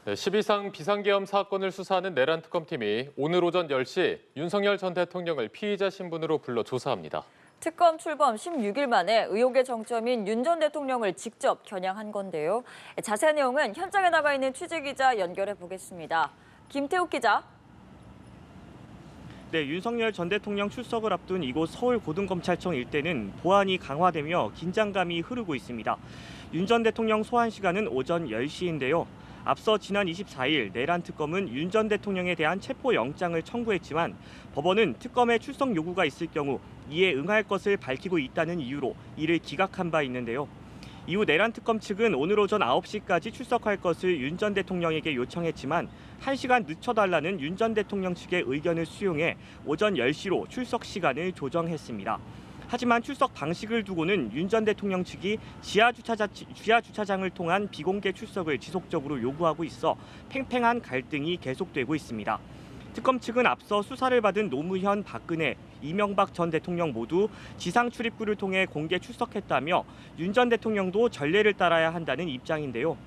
네, 12상 비상계엄 사건을 수사하는 내란 특검팀이 오늘 오전 10시 윤석열 전 대통령을 피의자 신분으로 불러 조사합니다. 특검 출범 16일 만에 의혹의 정점인 윤 전 대통령을 직접 겨냥한 건데요. 자세한 내용은 현장에 나가 있는 취재기자 연결해 보겠습니다. 김태욱 기자. 네, 윤석열 전 대통령 출석을 앞둔 이곳 서울고등검찰청 일대는 보안이 강화되며 긴장감이 흐르고 있습니다. 윤 전 대통령 소환 시간은 오전 10시인데요. 앞서 지난 24일 내란 특검은 윤 전 대통령에 대한 체포영장을 청구했지만 법원은 특검의 출석 요구가 있을 경우 이에 응할 것을 밝히고 있다는 이유로 이를 기각한 바 있는데요. 이후 내란 특검 측은 오늘 오전 9시까지 출석할 것을 윤 전 대통령에게 요청했지만 1시간 늦춰달라는 윤 전 대통령 측의 의견을 수용해 오전 10시로 출석 시간을 조정했습니다. 하지만 출석 방식을 두고는 윤 전 대통령 측이 지하 주차장을 통한 비공개 출석을 지속적으로 요구하고 있어 팽팽한 갈등이 계속되고 있습니다. 특검 측은 앞서 수사를 받은 노무현, 박근혜, 이명박 전 대통령 모두 지상 출입구를 통해 공개 출석했다며 윤 전 대통령도 전례를 따라야 한다는 입장인데요.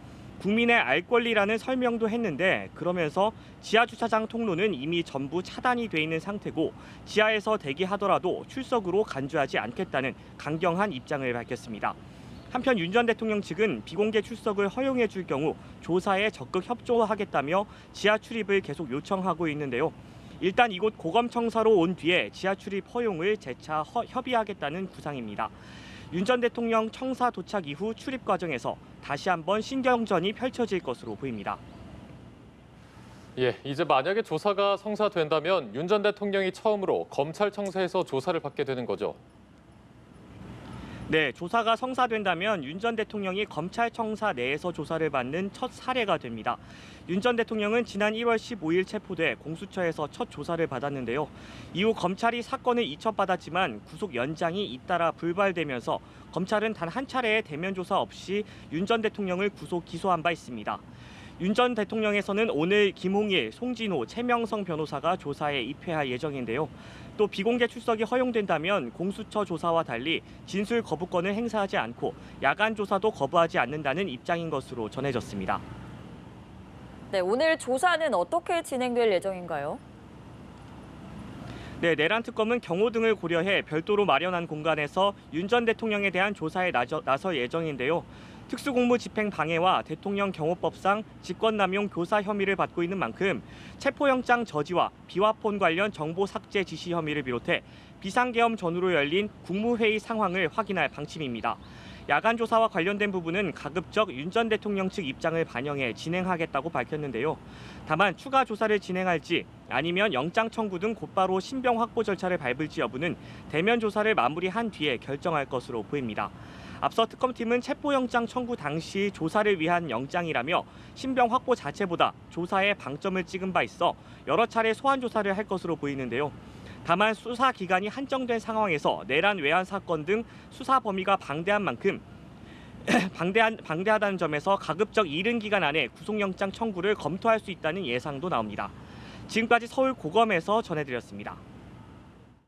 국민의 알 권리라는 설명도 했는데 그러면서 지하 주차장 통로는 이미 전부 차단이 돼 있는 상태고 지하에서 대기하더라도 출석으로 간주하지 않겠다는 강경한 입장을 밝혔습니다. 한편 윤 전 대통령 측은 비공개 출석을 허용해 줄 경우 조사에 적극 협조하겠다며 지하 출입을 계속 요청하고 있는데요. 일단 이곳 고검청사로 온 뒤에 지하 출입 허용을 재차 협의하겠다는 구상입니다. 윤 전 대통령 청사 도착 이후 출입 과정에서 다시 한번 신경전이 펼쳐질 것으로 보입니다. 이제 만약에 조사가 성사된다면 윤 전 대통령이 처음으로 검찰청사에서 조사를 받게 되는 거죠. 네, 조사가 성사된다면 윤 전 대통령이 검찰청사 내에서 조사를 받는 첫 사례가 됩니다. 윤 전 대통령은 지난 1월 15일 체포돼 공수처에서 첫 조사를 받았는데요. 이후 검찰이 사건을 이첩받았지만 구속 연장이 잇따라 불발되면서 검찰은 단 한 차례의 대면 조사 없이 윤 전 대통령을 구속 기소한 바 있습니다. 윤 전 대통령에서는 오늘 김홍일, 송진호, 최명성 변호사가 조사에 입회할 예정인데요. 또 비공개 출석이 허용된다면 공수처 조사와 달리 진술 거부권을 행사하지 않고 야간 조사도 거부하지 않는다는 입장인 것으로 전해졌습니다. 네, 오늘 조사는 어떻게 진행될 예정인가요? 네, 내란 특검은 경호 등을 고려해 별도로 마련한 공간에서 윤 전 대통령에 대한 조사에 나설 예정인데요. 특수공무 집행 방해와 대통령 경호법상 직권남용 교사 혐의를 받고 있는 만큼 체포영장 저지와 비화폰 관련 정보 삭제 지시 혐의를 비롯해 비상계엄 전후로 열린 국무회의 상황을 확인할 방침입니다. 야간 조사와 관련된 부분은 가급적 윤 전 대통령 측 입장을 반영해 진행하겠다고 밝혔는데요. 다만 추가 조사를 진행할지 아니면 영장 청구 등 곧바로 신병 확보 절차를 밟을지 여부는 대면 조사를 마무리한 뒤에 결정할 것으로 보입니다. 앞서 특검팀은 체포영장 청구 당시 조사를 위한 영장이라며 신병 확보 자체보다 조사에 방점을 찍은 바 있어 여러 차례 소환 조사를 할 것으로 보이는데요. 다만 수사 기간이 한정된 상황에서 내란 외환 사건 등 수사 범위가 방대한 만큼 방대하다는 점에서 가급적 이른 기간 안에 구속영장 청구를 검토할 수 있다는 예상도 나옵니다. 지금까지 서울고검에서 전해드렸습니다.